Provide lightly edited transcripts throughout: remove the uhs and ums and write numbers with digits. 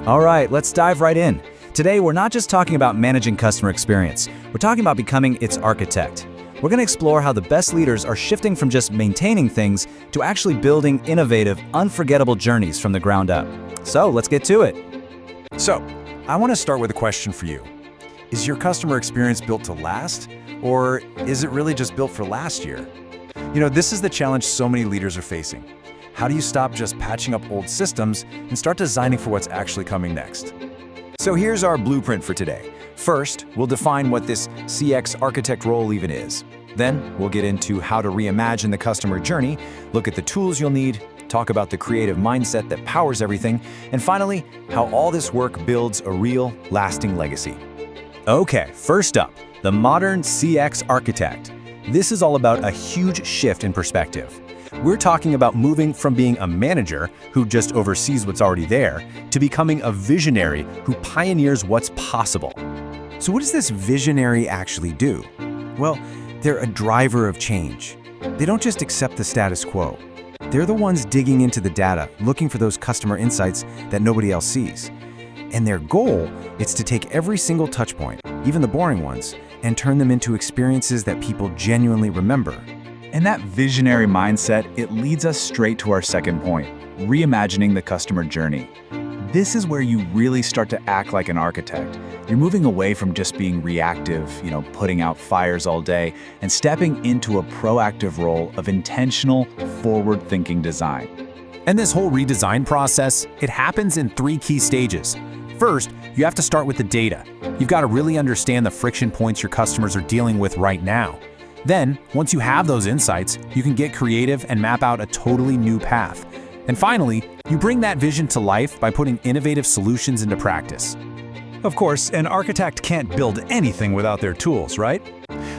All right, let's dive right in. Today, we're not just talking about managing customer experience. We're talking about becoming its architect. We're going to explore how the best leaders are shifting from just maintaining things to actually building innovative, unforgettable journeys from the ground up. So let's get to it. So, I want to start with a question for you. Is your customer experience built to last, or is it really just built for last year? This is the challenge so many leaders are facing. How do you stop just patching up old systems and start designing for what's actually coming next? So here's our blueprint for today. First, we'll define what this CX architect role even is. Then, we'll get into how to reimagine the customer journey, look at the tools you'll need, talk about the creative mindset that powers everything, and finally, how all this work builds a real, lasting legacy. Okay, first up, the modern CX architect. This is all about a huge shift in perspective. We're talking about moving from being a manager who just oversees what's already there to becoming a visionary who pioneers what's possible. So what does this visionary actually do? Well, they're a driver of change. They don't just accept the status quo. They're the ones digging into the data, looking for those customer insights that nobody else sees. And their goal is to take every single touch point, even the boring ones, and turn them into experiences that people genuinely remember. And that visionary mindset, it leads us straight to our second point, reimagining the customer journey. This is where you really start to act like an architect. You're moving away from just being reactive, putting out fires all day, and stepping into a proactive role of intentional, forward-thinking design. And this whole redesign process, it happens in 3 key stages. First, you have to start with the data. You've got to really understand the friction points your customers are dealing with right now. Then, once you have those insights, you can get creative and map out a totally new path. And finally, you bring that vision to life by putting innovative solutions into practice. Of course, an architect can't build anything without their tools, right?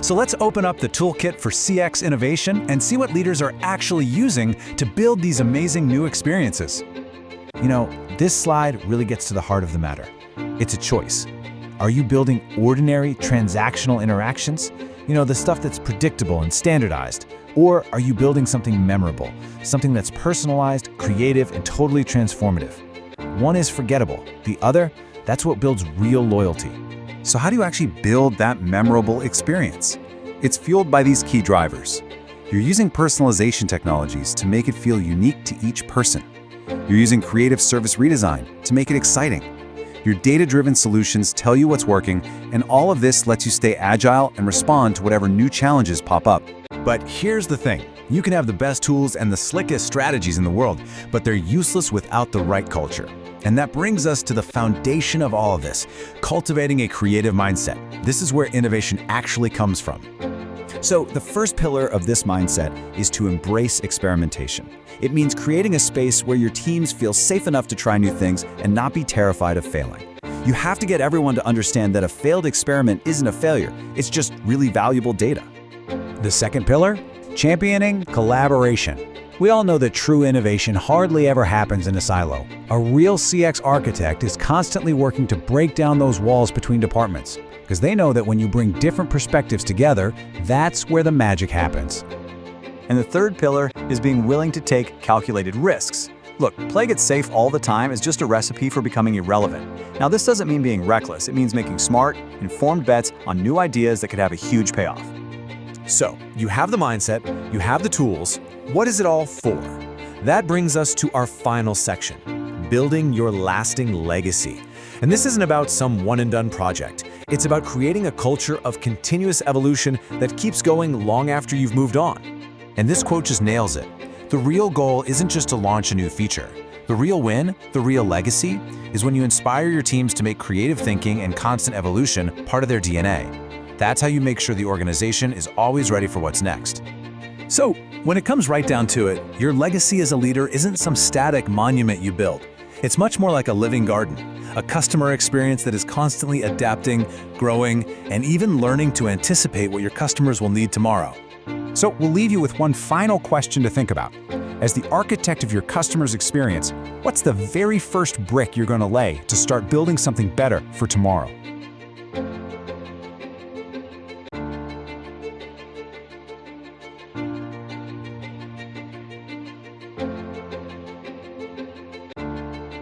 So let's open up the toolkit for CX innovation and see what leaders are actually using to build these amazing new experiences. This slide really gets to the heart of the matter. It's a choice. Are you building ordinary transactional interactions? The stuff that's predictable and standardized? Or are you building something memorable, something that's personalized, creative, and totally transformative? One is forgettable. The other, that's what builds real loyalty. So how do you actually build that memorable experience? It's fueled by these key drivers. You're using personalization technologies to make it feel unique to each person. You're using creative service redesign to make it exciting. Your data-driven solutions tell you what's working, and all of this lets you stay agile and respond to whatever new challenges pop up. But here's the thing. You can have the best tools and the slickest strategies in the world, but they're useless without the right culture. And that brings us to the foundation of all of this, cultivating a creative mindset. This is where innovation actually comes from. So the first pillar of this mindset is to embrace experimentation. It means creating a space where your teams feel safe enough to try new things and not be terrified of failing. You have to get everyone to understand that a failed experiment isn't a failure, it's just really valuable data. The second pillar, championing collaboration. We all know that true innovation hardly ever happens in a silo. A real CX architect is constantly working to break down those walls between departments, because they know that when you bring different perspectives together, that's where the magic happens. And the third pillar is being willing to take calculated risks. Look, playing it safe all the time is just a recipe for becoming irrelevant. Now, this doesn't mean being reckless. It means making smart, informed bets on new ideas that could have a huge payoff. So, you have the mindset, you have the tools. What is it all for? That brings us to our final section, building your lasting legacy. And this isn't about some one-and-done project. It's about creating a culture of continuous evolution that keeps going long after you've moved on. And this quote just nails it. The real goal isn't just to launch a new feature. The real win, the real legacy, is when you inspire your teams to make creative thinking and constant evolution part of their DNA. That's how you make sure the organization is always ready for what's next. So, when it comes right down to it, your legacy as a leader isn't some static monument you build. It's much more like a living garden, a customer experience that is constantly adapting, growing, and even learning to anticipate what your customers will need tomorrow. So we'll leave you with one final question to think about. As the architect of your customer's experience, what's the very first brick you're going to lay to start building something better for tomorrow?